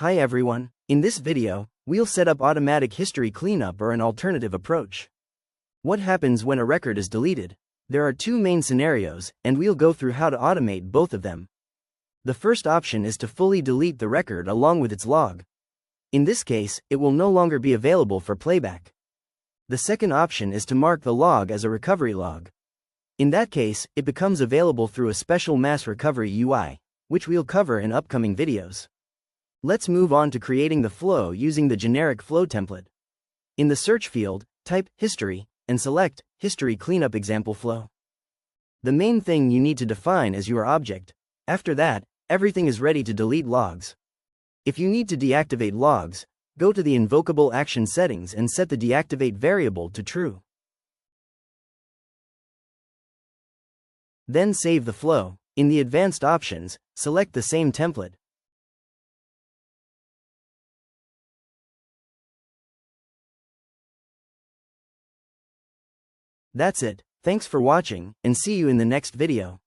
Hi everyone, in this video, we'll set up automatic history cleanup or an alternative approach. What happens when a record is deleted? There are two main scenarios, and we'll go through how to automate both of them. The first option is to fully delete the record along with its log. In this case, it will no longer be available for playback. The second option is to mark the log as a recovery log. In that case, it becomes available through a special mass recovery UI, which we'll cover in upcoming videos. Let's move on to creating the flow using the generic flow template. In the search field, type history and select history cleanup example flow. The main thing you need to define is your object. After that, everything is ready to delete logs. If you need to deactivate logs, go to the invocable action settings and set the deactivate variable to true. Then save the flow. In the advanced options, select the same template. That's it. Thanks for watching, and see you in the next video.